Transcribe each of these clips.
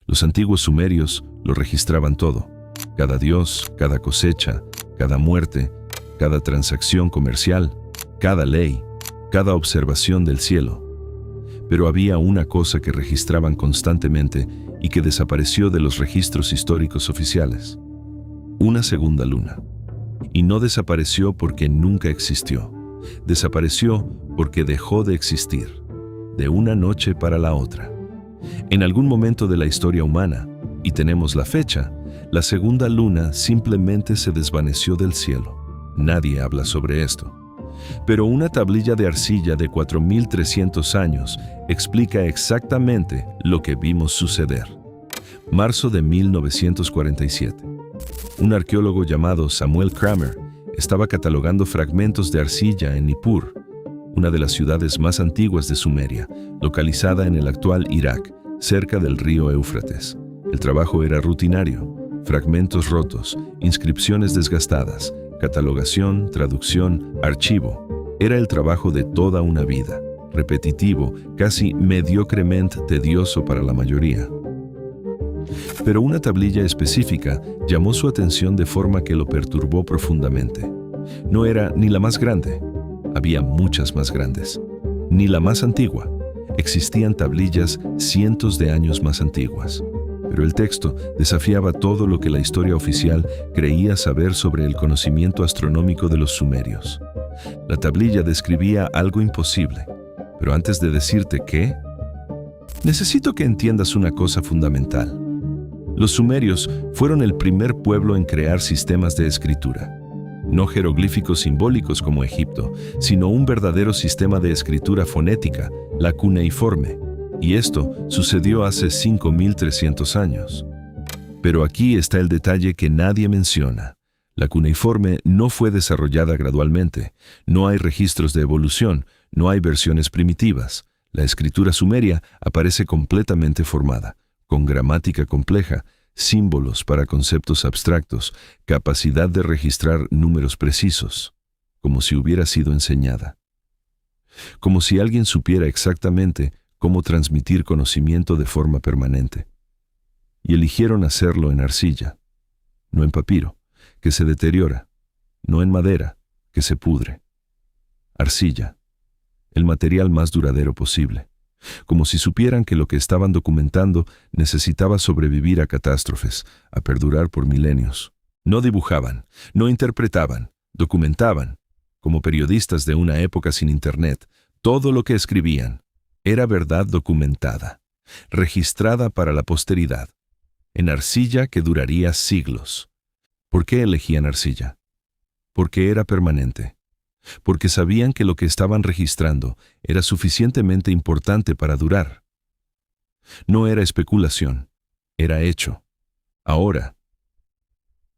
Los antiguos sumerios lo registraban todo: cada dios, cada cosecha, cada muerte, cada transacción comercial, cada ley, cada observación del cielo. Pero había una cosa que registraban constantemente y que desapareció de los registros históricos oficiales: una segunda luna. Y no desapareció porque nunca existió. Desapareció porque dejó de existir, de una noche para la otra. En algún momento de la historia humana, y tenemos la fecha, la segunda luna simplemente se desvaneció del cielo. Nadie habla sobre esto. Pero una tablilla de arcilla de 4.300 años explica exactamente lo que vimos suceder. Marzo de 1947. Un arqueólogo llamado Samuel Kramer estaba catalogando fragmentos de arcilla en Nippur, una de las ciudades más antiguas de Sumeria, localizada en el actual Irak, cerca del río Éufrates. El trabajo era rutinario: fragmentos rotos, inscripciones desgastadas, catalogación, traducción, archivo. Era el trabajo de toda una vida, repetitivo, casi mediocremente tedioso para la mayoría. Pero una tablilla específica llamó su atención de forma que lo perturbó profundamente. No era ni la más grande, había muchas más grandes, ni la más antigua. Existían tablillas cientos de años más antiguas. Pero el texto desafiaba todo lo que la historia oficial creía saber sobre el conocimiento astronómico de los sumerios. La tablilla describía algo imposible, pero antes de decirte qué, necesito que entiendas una cosa fundamental. Los sumerios fueron el primer pueblo en crear sistemas de escritura. No jeroglíficos simbólicos como Egipto, sino un verdadero sistema de escritura fonética, la cuneiforme. Y esto sucedió hace 5.300 años. Pero aquí está el detalle que nadie menciona. La cuneiforme no fue desarrollada gradualmente. No hay registros de evolución, no hay versiones primitivas. La escritura sumeria aparece completamente formada, con gramática compleja, símbolos para conceptos abstractos, capacidad de registrar números precisos, como si hubiera sido enseñada. Como si alguien supiera exactamente cómo transmitir conocimiento de forma permanente. Y eligieron hacerlo en arcilla, no en papiro, que se deteriora, no en madera, que se pudre. Arcilla, el material más duradero posible. Como si supieran que lo que estaban documentando necesitaba sobrevivir a catástrofes, a perdurar por milenios. No dibujaban, no interpretaban, documentaban. Como periodistas de una época sin internet, todo lo que escribían era verdad documentada, registrada para la posteridad, en arcilla que duraría siglos. ¿Por qué elegían arcilla? Porque era permanente. Porque sabían que lo que estaban registrando era suficientemente importante para durar. No era especulación, era hecho. Ahora,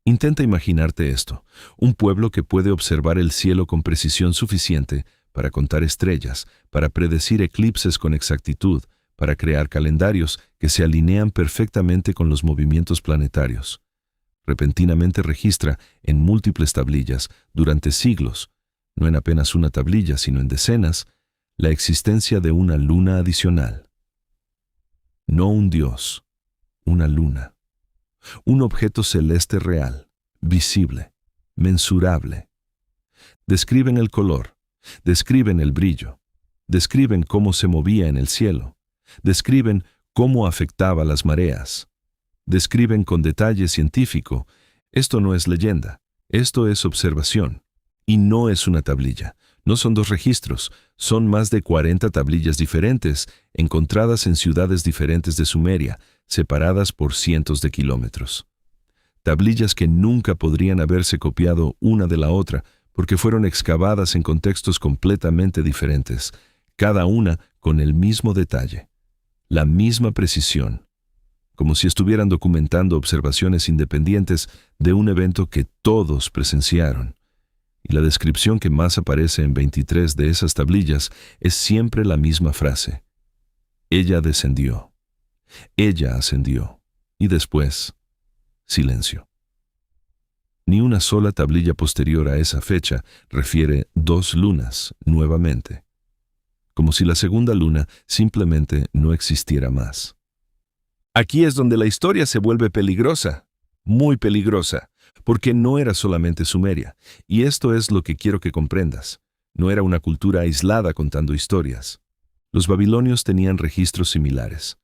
intenta imaginarte esto: un pueblo que puede observar el cielo con precisión suficiente para contar estrellas, para predecir eclipses con exactitud, para crear calendarios que se alinean perfectamente con los movimientos planetarios. Repentinamente registra en múltiples tablillas, durante siglos, no en apenas una tablilla, sino en decenas, la existencia de una luna adicional. No un dios, una luna. Un objeto celeste real, visible, mensurable. Describen el color, describen el brillo, describen cómo se movía en el cielo, describen cómo afectaba las mareas, describen con detalle científico. Esto no es leyenda, esto es observación. Y no es una tablilla, no son dos registros, son más de 40 tablillas diferentes, encontradas en ciudades diferentes de Sumeria, separadas por cientos de kilómetros. Tablillas que nunca podrían haberse copiado una de la otra, porque fueron excavadas en contextos completamente diferentes, cada una con el mismo detalle, la misma precisión, como si estuvieran documentando observaciones independientes de un evento que todos presenciaron. Y la descripción que más aparece en 23 de esas tablillas es siempre la misma frase: ella descendió, ella ascendió, y después, silencio. Ni una sola tablilla posterior a esa fecha refiere 2 lunas nuevamente, como si la segunda luna simplemente no existiera más. Aquí es donde la historia se vuelve peligrosa, muy peligrosa, porque no era solamente Sumeria, y esto es lo que quiero que comprendas. No era una cultura aislada contando historias. Los babilonios tenían registros similares.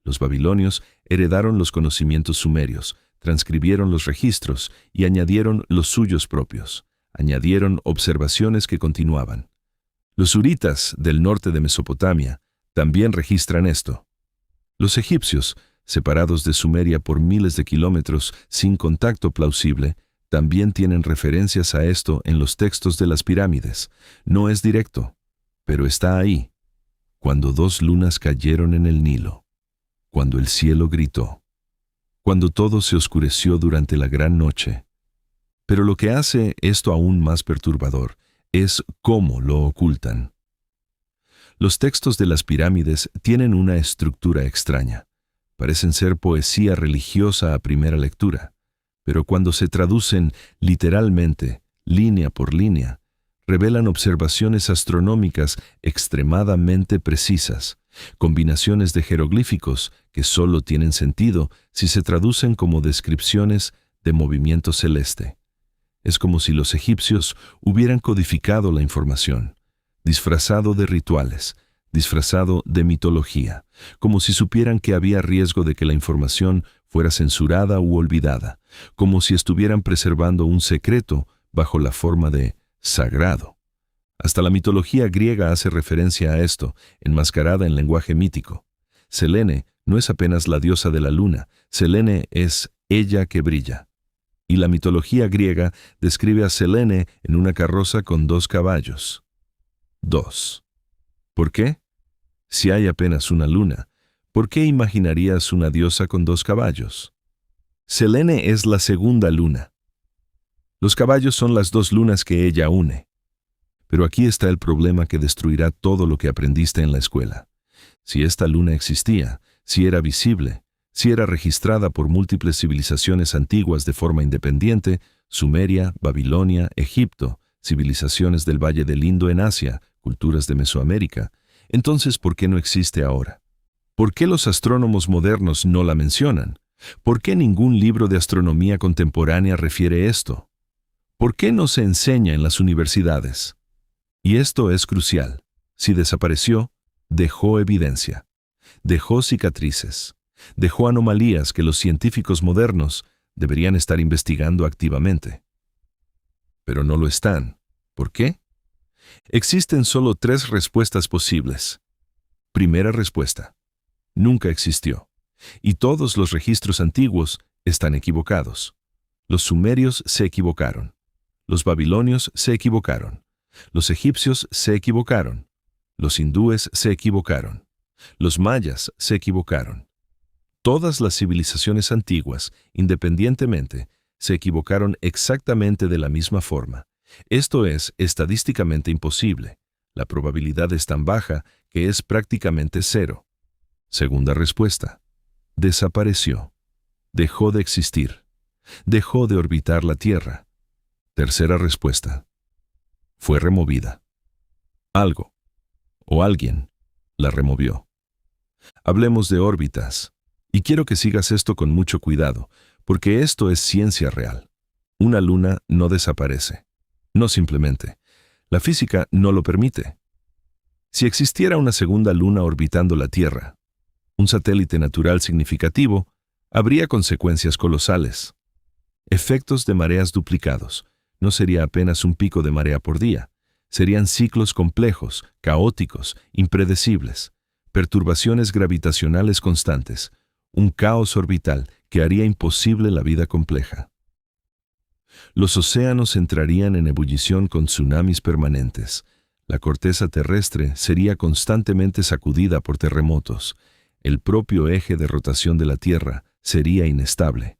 Los babilonios heredaron los conocimientos sumerios, transcribieron los registros y añadieron los suyos propios. Añadieron observaciones que continuaban. Los uritas del norte de Mesopotamia también registran esto. Los egipcios, separados de Sumeria por miles de kilómetros sin contacto plausible, también tienen referencias a esto en los textos de las pirámides. No es directo, pero está ahí. Cuando 2 lunas cayeron en el Nilo, cuando el cielo gritó, cuando todo se oscureció durante la gran noche. Pero lo que hace esto aún más perturbador es cómo lo ocultan. Los textos de las pirámides tienen una estructura extraña. Parecen ser poesía religiosa a primera lectura, pero cuando se traducen literalmente, línea por línea, revelan observaciones astronómicas extremadamente precisas, combinaciones de jeroglíficos que solo tienen sentido si se traducen como descripciones de movimiento celeste. Es como si los egipcios hubieran codificado la información, disfrazado de rituales, disfrazado de mitología, como si supieran que había riesgo de que la información fuera censurada u olvidada, como si estuvieran preservando un secreto bajo la forma de sagrado. Hasta la mitología griega hace referencia a esto, enmascarada en lenguaje mítico. Selene no es apenas la diosa de la luna, Selene es ella que brilla. Y la mitología griega describe a Selene en una carroza con 2 caballos. 2. ¿Por qué? Si hay apenas una luna, ¿por qué imaginarías una diosa con 2 caballos? Selene es la segunda luna. Los caballos son las 2 lunas que ella une. Pero aquí está el problema que destruirá todo lo que aprendiste en la escuela. Si esta luna existía, si era visible, si era registrada por múltiples civilizaciones antiguas de forma independiente, Sumeria, Babilonia, Egipto, civilizaciones del Valle del Indo en Asia, culturas de Mesoamérica, entonces ¿por qué no existe ahora? ¿Por qué los astrónomos modernos no la mencionan? ¿Por qué ningún libro de astronomía contemporánea refiere esto? ¿Por qué no se enseña en las universidades? Y esto es crucial. Si desapareció, dejó evidencia, dejó cicatrices, dejó anomalías que los científicos modernos deberían estar investigando activamente. Pero no lo están. ¿Por qué? Existen solo 3 respuestas posibles. Primera respuesta: nunca existió. Y todos los registros antiguos están equivocados. Los sumerios se equivocaron. Los babilonios se equivocaron. Los egipcios se equivocaron. Los hindúes se equivocaron. Los mayas se equivocaron. Todas las civilizaciones antiguas, independientemente, se equivocaron exactamente de la misma forma. Esto es estadísticamente imposible. La probabilidad es tan baja que es prácticamente 0. Segunda respuesta: desapareció. Dejó de existir. Dejó de orbitar la Tierra. Tercera respuesta: fue removida. Algo o alguien la removió. Hablemos de órbitas. Y quiero que sigas esto con mucho cuidado, porque esto es ciencia real. Una luna no desaparece. No simplemente. La física no lo permite. Si existiera una segunda luna orbitando la Tierra, un satélite natural significativo, habría consecuencias colosales. Efectos de mareas duplicados. No sería apenas un pico de marea por día. Serían ciclos complejos, caóticos, impredecibles, perturbaciones gravitacionales constantes, un caos orbital que haría imposible la vida compleja. Los océanos entrarían en ebullición con tsunamis permanentes. La corteza terrestre sería constantemente sacudida por terremotos. El propio eje de rotación de la Tierra sería inestable.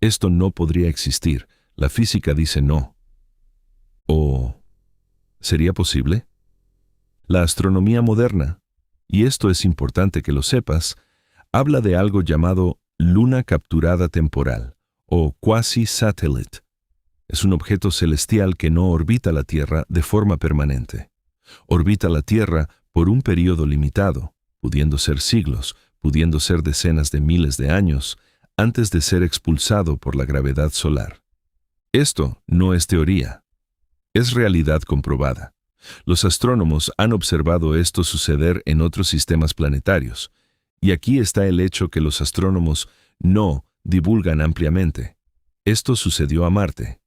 Esto no podría existir. La física dice no. ¿O sería posible? La astronomía moderna, y esto es importante que lo sepas, habla de algo llamado luna capturada temporal, o quasi-satellite. Es un objeto celestial que no orbita la Tierra de forma permanente. Orbita la Tierra por un periodo limitado, pudiendo ser siglos, pudiendo ser decenas de miles de años, antes de ser expulsado por la gravedad solar. Esto no es teoría, es realidad comprobada. Los astrónomos han observado esto suceder en otros sistemas planetarios, y aquí está el hecho que los astrónomos no divulgan ampliamente. Esto sucedió a Marte.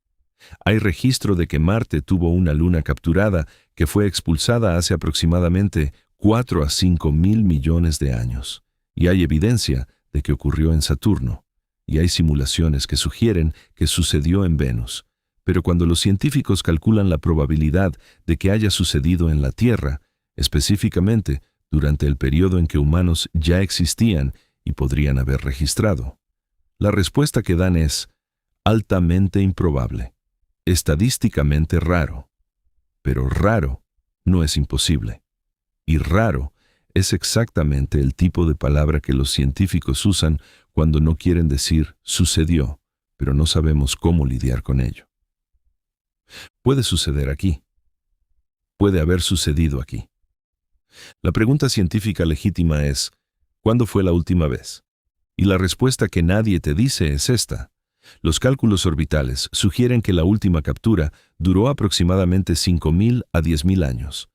Hay registro de que Marte tuvo una luna capturada que fue expulsada hace aproximadamente 4 a 5 mil millones de años, y hay evidencia de que ocurrió en Saturno, y hay simulaciones que sugieren que sucedió en Venus. Pero cuando los científicos calculan la probabilidad de que haya sucedido en la Tierra, específicamente durante el periodo en que humanos ya existían y podrían haber registrado, la respuesta que dan es altamente improbable, estadísticamente raro. Pero raro no es imposible. Y raro es exactamente el tipo de palabra que los científicos usan cuando no quieren decir sucedió, pero no sabemos cómo lidiar con ello. Puede suceder aquí. Puede haber sucedido aquí. La pregunta científica legítima es, ¿cuándo fue la última vez? Y la respuesta que nadie te dice es esta. Los cálculos orbitales sugieren que la última captura duró aproximadamente 5.000 a 10.000 años,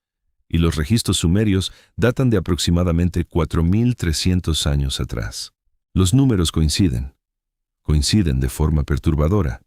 y los registros sumerios datan de aproximadamente 4.300 años atrás. Los números coinciden de forma perturbadora.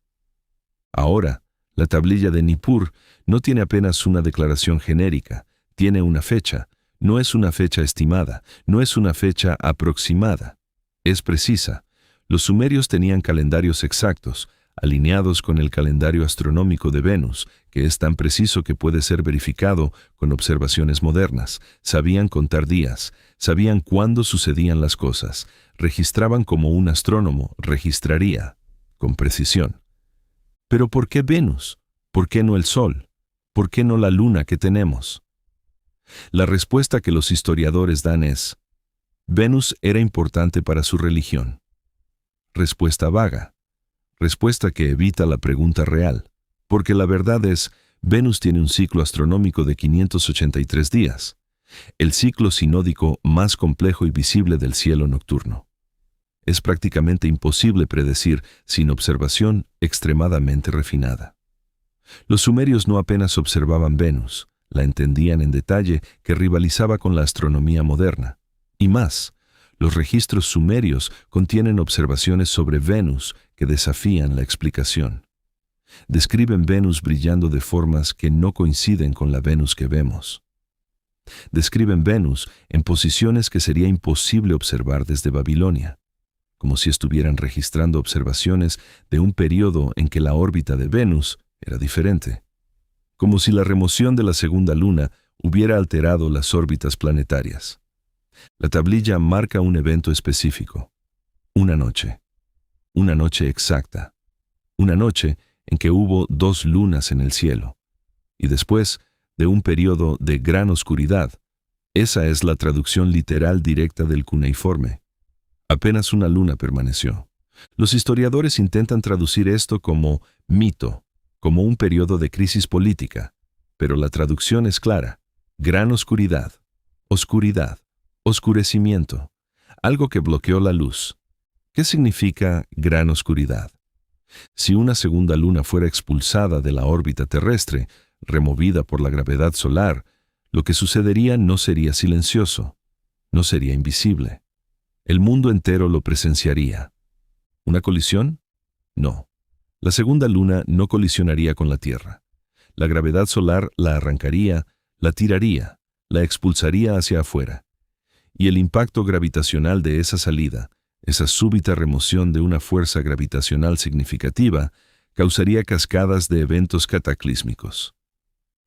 Ahora, la tablilla de Nippur no tiene apenas una declaración genérica, tiene una fecha, no es una fecha estimada, no es una fecha aproximada, es precisa. Los sumerios tenían calendarios exactos, alineados con el calendario astronómico de Venus, que es tan preciso que puede ser verificado con observaciones modernas. Sabían contar días, sabían cuándo sucedían las cosas, registraban como un astrónomo registraría, con precisión. Pero ¿por qué Venus? ¿Por qué no el Sol? ¿Por qué no la Luna que tenemos? La respuesta que los historiadores dan es: Venus era importante para su religión. Respuesta vaga. Respuesta que evita la pregunta real, porque la verdad es, Venus tiene un ciclo astronómico de 583 días, el ciclo sinódico más complejo y visible del cielo nocturno. Es prácticamente imposible predecir sin observación extremadamente refinada. Los sumerios no apenas observaban Venus, la entendían en detalle que rivalizaba con la astronomía moderna. Y más, los registros sumerios contienen observaciones sobre Venus que desafían la explicación. Describen Venus brillando de formas que no coinciden con la Venus que vemos. Describen Venus en posiciones que sería imposible observar desde Babilonia, como si estuvieran registrando observaciones de un periodo en que la órbita de Venus era diferente, como si la remoción de la segunda luna hubiera alterado las órbitas planetarias. La tablilla marca un evento específico, una noche exacta, una noche en que hubo 2 lunas en el cielo, y después de un periodo de gran oscuridad. Esa es la traducción literal directa del cuneiforme. Apenas una luna permaneció. Los historiadores intentan traducir esto como mito, como un periodo de crisis política, pero la traducción es clara: gran oscuridad, oscurecimiento, algo que bloqueó la luz. ¿Qué significa gran oscuridad? Si una segunda luna fuera expulsada de la órbita terrestre, removida por la gravedad solar, lo que sucedería no sería silencioso, no sería invisible. El mundo entero lo presenciaría. ¿Una colisión? No. La segunda luna no colisionaría con la Tierra. La gravedad solar la arrancaría, la tiraría, la expulsaría hacia afuera. Y el impacto gravitacional de esa salida, esa súbita remoción de una fuerza gravitacional significativa, causaría cascadas de eventos cataclísmicos.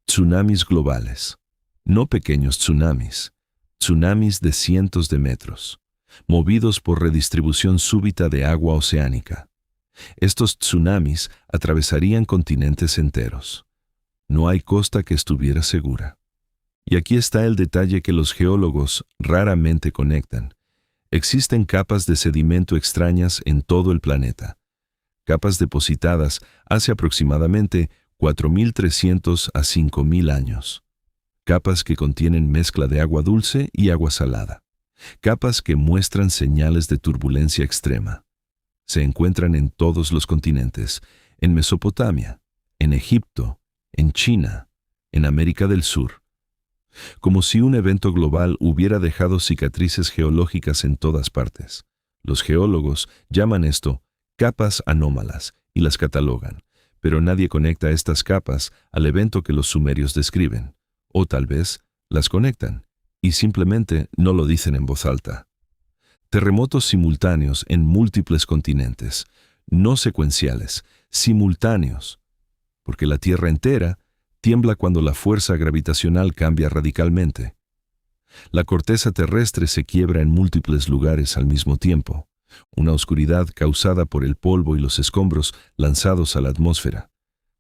Tsunamis globales. No pequeños tsunamis, tsunamis de cientos de metros, movidos por redistribución súbita de agua oceánica. Estos tsunamis atravesarían continentes enteros. No hay costa que estuviera segura. Y aquí está el detalle que los geólogos raramente conectan. Existen capas de sedimento extrañas en todo el planeta. Capas depositadas hace aproximadamente 4.300 a 5.000 años. Capas que contienen mezcla de agua dulce y agua salada. capas que muestran señales de turbulencia extrema. Se encuentran en todos los continentes, en Mesopotamia, en Egipto, en China, en América del Sur. Como si un evento global hubiera dejado cicatrices geológicas en todas partes. Los geólogos llaman esto capas anómalas y las catalogan, pero nadie conecta estas capas al evento que los sumerios describen. O tal vez las conectan y simplemente no lo dicen en voz alta. Terremotos simultáneos en múltiples continentes, no secuenciales, simultáneos, porque la Tierra entera tiembla cuando la fuerza gravitacional cambia radicalmente. La corteza terrestre se quiebra en múltiples lugares al mismo tiempo, una oscuridad causada por el polvo y los escombros lanzados a la atmósfera.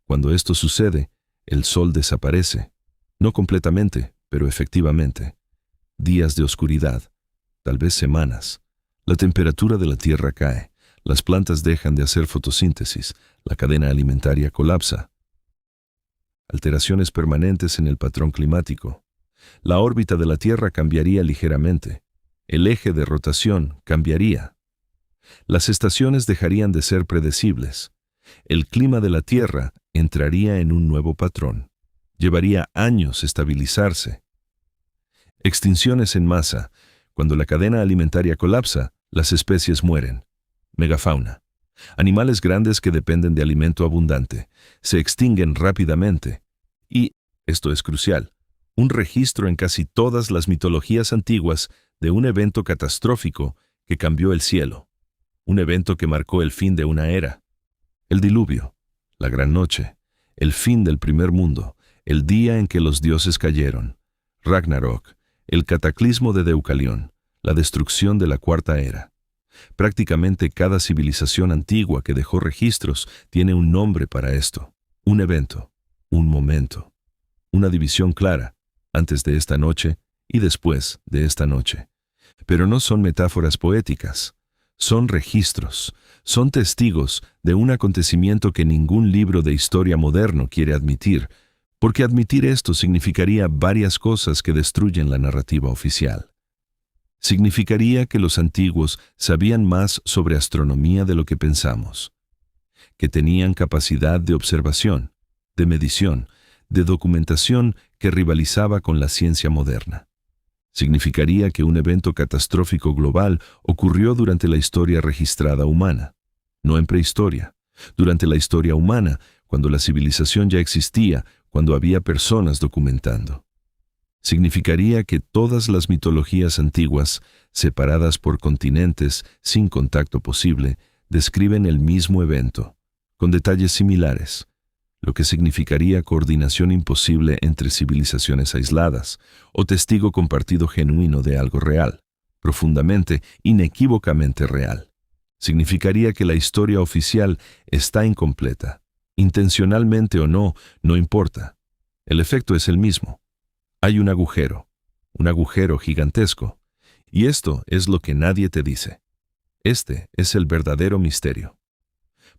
Cuando esto sucede, el Sol desaparece, no completamente, pero efectivamente. Días de oscuridad, tal vez semanas. La temperatura de la Tierra cae, las plantas dejan de hacer fotosíntesis, la cadena alimentaria colapsa. Alteraciones permanentes en el patrón climático. La órbita de la Tierra cambiaría ligeramente. El eje de rotación cambiaría. Las estaciones dejarían de ser predecibles. El clima de la Tierra entraría en un nuevo patrón. Llevaría años estabilizarse. Extinciones en masa. Cuando la cadena alimentaria colapsa, las especies mueren. Megafauna. Animales grandes que dependen de alimento abundante se extinguen rápidamente. Y, esto es crucial, un registro en casi todas las mitologías antiguas de un evento catastrófico que cambió el cielo. Un evento que marcó el fin de una era. El diluvio, la gran noche, el fin del primer mundo, el día en que los dioses cayeron. Ragnarok, el cataclismo de Deucalión, la destrucción de la cuarta era. Prácticamente cada civilización antigua que dejó registros tiene un nombre para esto. Un evento, un momento, una división clara, antes de esta noche y después de esta noche. Pero no son metáforas poéticas, son registros, son testigos de un acontecimiento que ningún libro de historia moderno quiere admitir, porque admitir esto significaría varias cosas que destruyen la narrativa oficial. Significaría que los antiguos sabían más sobre astronomía de lo que pensamos, que tenían capacidad de observación, de medición, de documentación que rivalizaba con la ciencia moderna. Significaría que un evento catastrófico global ocurrió durante la historia registrada humana, no en prehistoria, durante la historia humana, cuando la civilización ya existía, cuando había personas documentando. Significaría que todas las mitologías antiguas, separadas por continentes sin contacto posible, describen el mismo evento, con detalles similares, lo que significaría coordinación imposible entre civilizaciones aisladas, o testigo compartido genuino de algo real, profundamente, inequívocamente real. Significaría que la historia oficial está incompleta. Intencionalmente o no, no importa. El efecto es el mismo. Hay un agujero gigantesco, y esto es lo que nadie te dice. Este es el verdadero misterio.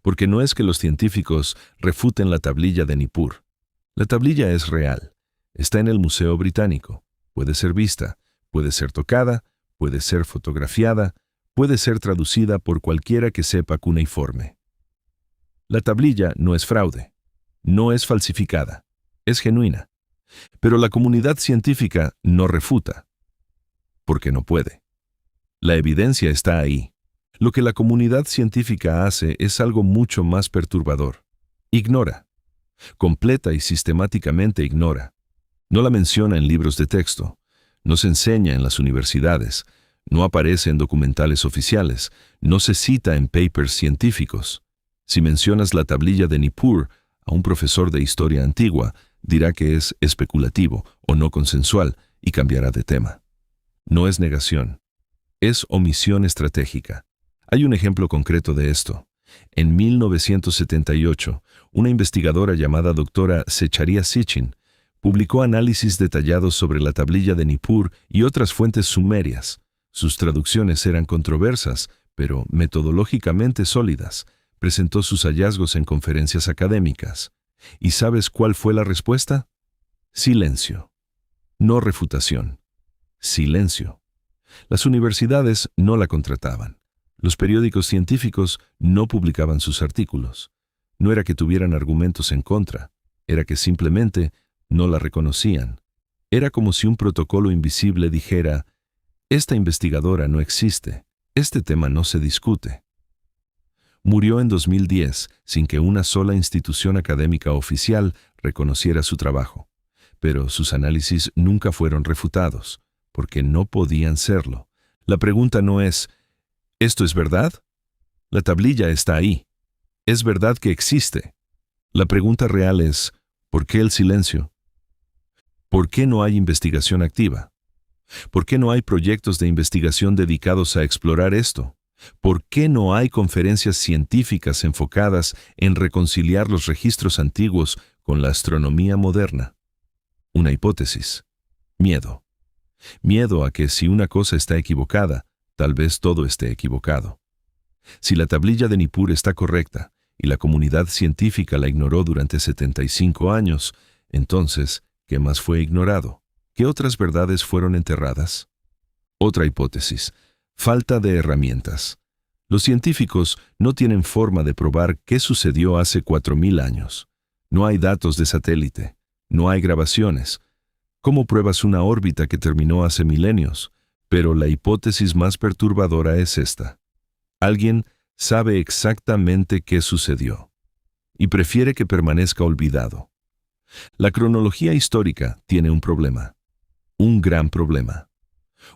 Porque no es que los científicos refuten la tablilla de Nippur. La tablilla es real, está en el Museo Británico, puede ser vista, puede ser tocada, puede ser fotografiada, puede ser traducida por cualquiera que sepa cuneiforme. La tablilla no es fraude, no es falsificada, es genuina. Pero la comunidad científica no refuta, porque no puede. La evidencia está ahí. Lo que la comunidad científica hace es algo mucho más perturbador. Ignora. Completa y sistemáticamente ignora. No la menciona en libros de texto, no se enseña en las universidades, no aparece en documentales oficiales, no se cita en papers científicos. Si mencionas la tablilla de Nippur a un profesor de historia antigua, dirá que es especulativo o no consensual y cambiará de tema. No es negación, es omisión estratégica. Hay un ejemplo concreto de esto. En 1978, una investigadora llamada doctora Zecharia Sitchin publicó análisis detallados sobre la tablilla de Nippur y otras fuentes sumerias. Sus traducciones eran controversas, pero metodológicamente sólidas. Presentó sus hallazgos en conferencias académicas. ¿Y sabes cuál fue la respuesta? Silencio. No refutación. Silencio. Las universidades no la contrataban. Los periódicos científicos no publicaban sus artículos. No era que tuvieran argumentos en contra, era que simplemente no la reconocían. Era como si un protocolo invisible dijera: esta investigadora no existe, este tema no se discute. Murió en 2010 sin que una sola institución académica oficial reconociera su trabajo, pero sus análisis nunca fueron refutados, porque no podían serlo. La pregunta no es: ¿esto es verdad? La tablilla está ahí. Es verdad que existe. La pregunta real es: ¿por qué el silencio? ¿Por qué no hay investigación activa? ¿Por qué no hay proyectos de investigación dedicados a explorar esto? ¿Por qué no hay conferencias científicas enfocadas en reconciliar los registros antiguos con la astronomía moderna? Una hipótesis: miedo. Miedo a que si una cosa está equivocada, tal vez todo esté equivocado. Si la tablilla de Nippur está correcta y la comunidad científica la ignoró durante 75 años, entonces, ¿qué más fue ignorado? ¿Qué otras verdades fueron enterradas? Otra hipótesis: falta de herramientas. Los científicos no tienen forma de probar qué sucedió hace 4000 años. No hay datos de satélite, no hay grabaciones. ¿Cómo pruebas una órbita que terminó hace milenios? Pero la hipótesis más perturbadora es esta: alguien sabe exactamente qué sucedió y prefiere que permanezca olvidado. La cronología histórica tiene un problema, un gran problema.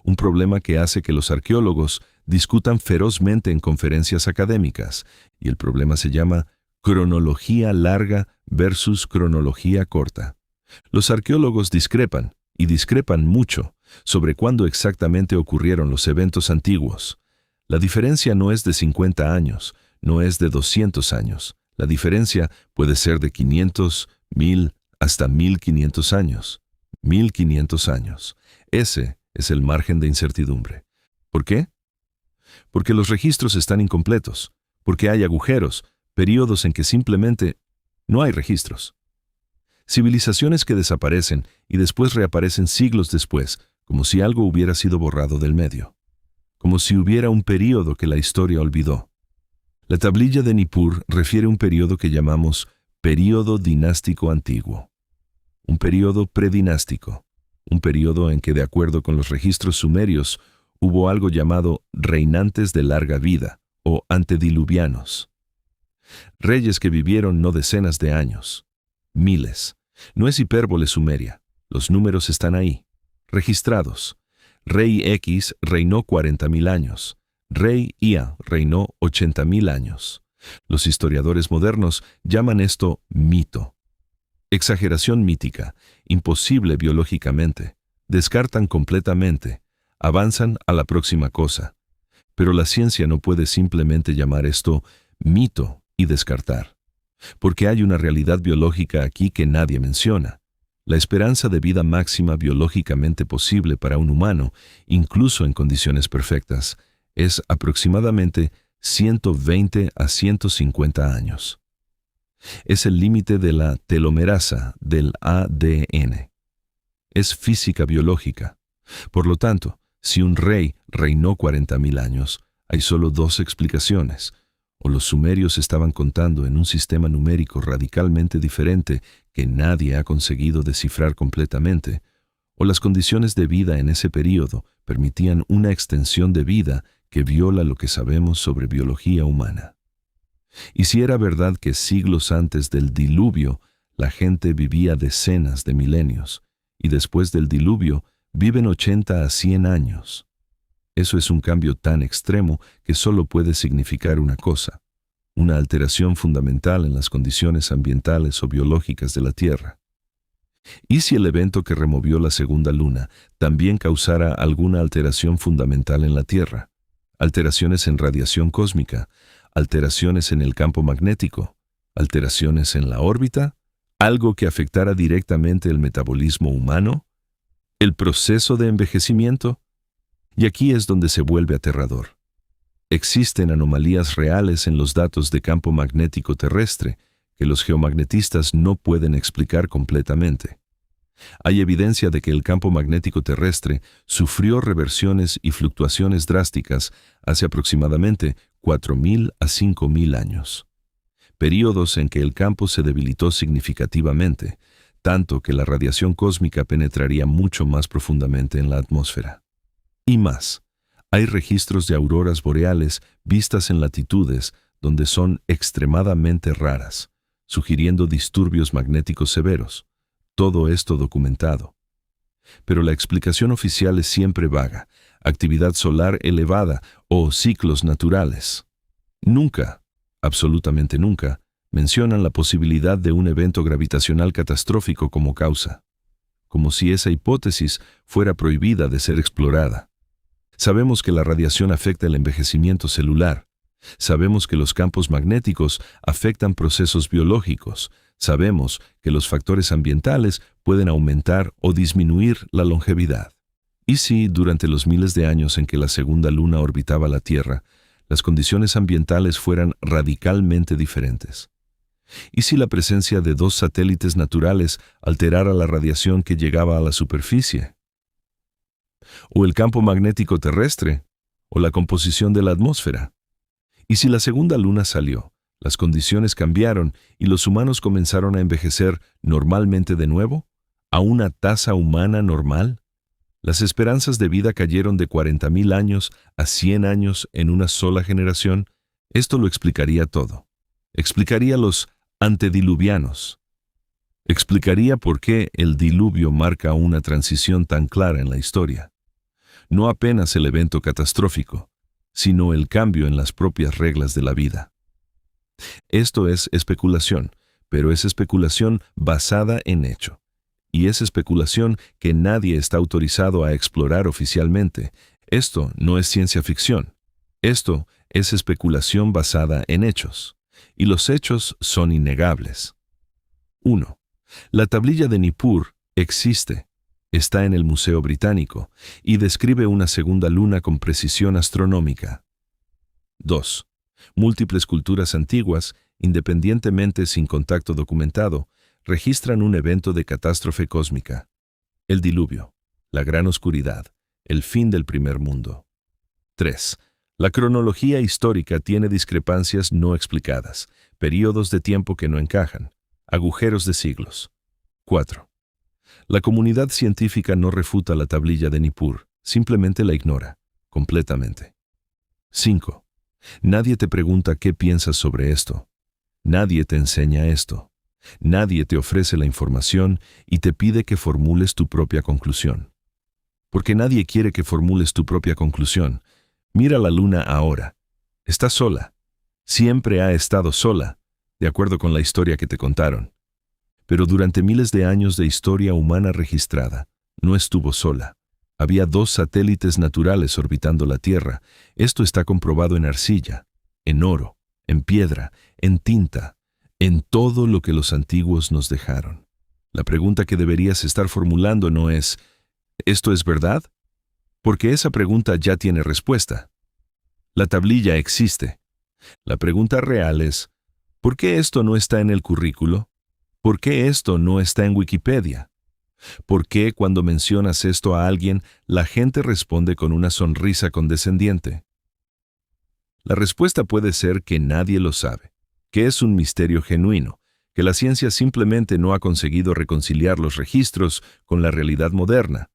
Un problema que hace que los arqueólogos discutan ferozmente en conferencias académicas, y el problema se llama cronología larga versus cronología corta. Los arqueólogos discrepan, y discrepan mucho, sobre cuándo exactamente ocurrieron los eventos antiguos. La diferencia no es de 50 años, no es de 200 años. La diferencia puede ser de 500, 1000, hasta 1500 años. 1500 años. Ese es el margen de incertidumbre. ¿Por qué? Porque los registros están incompletos, porque hay agujeros, periodos en que simplemente no hay registros. Civilizaciones que desaparecen y después reaparecen siglos después, como si algo hubiera sido borrado del medio, como si hubiera un período que la historia olvidó. La tablilla de Nippur refiere a un período que llamamos período dinástico antiguo, un período predinástico, un período en que, de acuerdo con los registros sumerios, hubo algo llamado reinantes de larga vida o antediluvianos. Reyes que vivieron no decenas de años, miles. No es hipérbole sumeria, los números están ahí, registrados. Rey X reinó 40.000 años, Rey Ia reinó 80.000 años. Los historiadores modernos llaman esto mito. Exageración mítica, imposible biológicamente, descartan completamente, avanzan a la próxima cosa. Pero la ciencia no puede simplemente llamar esto mito y descartar, porque hay una realidad biológica aquí que nadie menciona. La esperanza de vida máxima biológicamente posible para un humano, incluso en condiciones perfectas, es aproximadamente 120 a 150 años. Es el límite de la telomerasa del ADN. Es física biológica. Por lo tanto, si un rey reinó 40.000 años, hay solo dos explicaciones. O los sumerios estaban contando en un sistema numérico radicalmente diferente que nadie ha conseguido descifrar completamente, o las condiciones de vida en ese período permitían una extensión de vida que viola lo que sabemos sobre biología humana. Y si era verdad que siglos antes del diluvio la gente vivía decenas de milenios, y después del diluvio viven 80 a 100 años, eso es un cambio tan extremo que solo puede significar una cosa: una alteración fundamental en las condiciones ambientales o biológicas de la Tierra. ¿Y si el evento que removió la segunda luna también causara alguna alteración fundamental en la Tierra? Alteraciones en radiación cósmica, alteraciones en el campo magnético, alteraciones en la órbita, algo que afectara directamente el metabolismo humano, el proceso de envejecimiento. Y aquí es donde se vuelve aterrador. Existen anomalías reales en los datos de campo magnético terrestre que los geomagnetistas no pueden explicar completamente. Hay evidencia de que el campo magnético terrestre sufrió reversiones y fluctuaciones drásticas hace aproximadamente 4.000 a 5.000 años. Períodos en que el campo se debilitó significativamente, tanto que la radiación cósmica penetraría mucho más profundamente en la atmósfera. Y más, hay registros de auroras boreales vistas en latitudes donde son extremadamente raras, sugiriendo disturbios magnéticos severos. Todo esto documentado. Pero la explicación oficial es siempre vaga: actividad solar elevada o ciclos naturales. Nunca, absolutamente nunca, mencionan la posibilidad de un evento gravitacional catastrófico como causa, como si esa hipótesis fuera prohibida de ser explorada. Sabemos que la radiación afecta el envejecimiento celular. Sabemos que los campos magnéticos afectan procesos biológicos. Sabemos que los factores ambientales pueden aumentar o disminuir la longevidad. ¿Y si, durante los miles de años en que la segunda luna orbitaba la Tierra, las condiciones ambientales fueran radicalmente diferentes? ¿Y si la presencia de 2 satélites naturales alterara la radiación que llegaba a la superficie? ¿O el campo magnético terrestre? ¿O la composición de la atmósfera? ¿Y si la segunda luna salió, las condiciones cambiaron y los humanos comenzaron a envejecer normalmente de nuevo? ¿A una tasa humana normal? Las esperanzas de vida cayeron de 40.000 años a 100 años en una sola generación. Esto lo explicaría todo. Explicaría los antediluvianos. Explicaría por qué el diluvio marca una transición tan clara en la historia. No apenas el evento catastrófico, sino el cambio en las propias reglas de la vida. Esto es especulación, pero es especulación basada en hecho. Y es especulación que nadie está autorizado a explorar oficialmente. Esto no es ciencia ficción. Esto es especulación basada en hechos. Y los hechos son innegables. 1. La tablilla de Nippur existe. Está en el Museo Británico y describe una segunda luna con precisión astronómica. 2. Múltiples culturas antiguas, independientemente sin contacto documentado, registran un evento de catástrofe cósmica: el diluvio, la gran oscuridad, el fin del primer mundo. 3. La cronología histórica tiene discrepancias no explicadas, períodos de tiempo que no encajan, agujeros de siglos. 4. La comunidad científica no refuta la tablilla de Nippur, simplemente la ignora, completamente. 5. Nadie te pregunta qué piensas sobre esto. Nadie te enseña esto. Nadie te ofrece la información y te pide que formules tu propia conclusión. Porque nadie quiere que formules tu propia conclusión. Mira la luna ahora. Está sola. Siempre ha estado sola, de acuerdo con la historia que te contaron. Pero durante miles de años de historia humana registrada, no estuvo sola. Había 2 satélites naturales orbitando la Tierra. Esto está comprobado en arcilla, en oro, en piedra, en tinta, en todo lo que los antiguos nos dejaron. La pregunta que deberías estar formulando no es: ¿esto es verdad? Porque esa pregunta ya tiene respuesta. La tablilla existe. La pregunta real es: ¿por qué esto no está en el currículo? ¿Por qué esto no está en Wikipedia? ¿Por qué cuando mencionas esto a alguien, la gente responde con una sonrisa condescendiente? La respuesta puede ser que nadie lo sabe, que es un misterio genuino, que la ciencia simplemente no ha conseguido reconciliar los registros con la realidad moderna.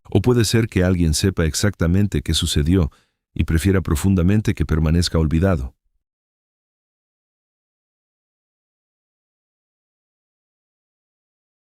O puede ser que alguien sepa exactamente qué sucedió y prefiera profundamente que permanezca olvidado.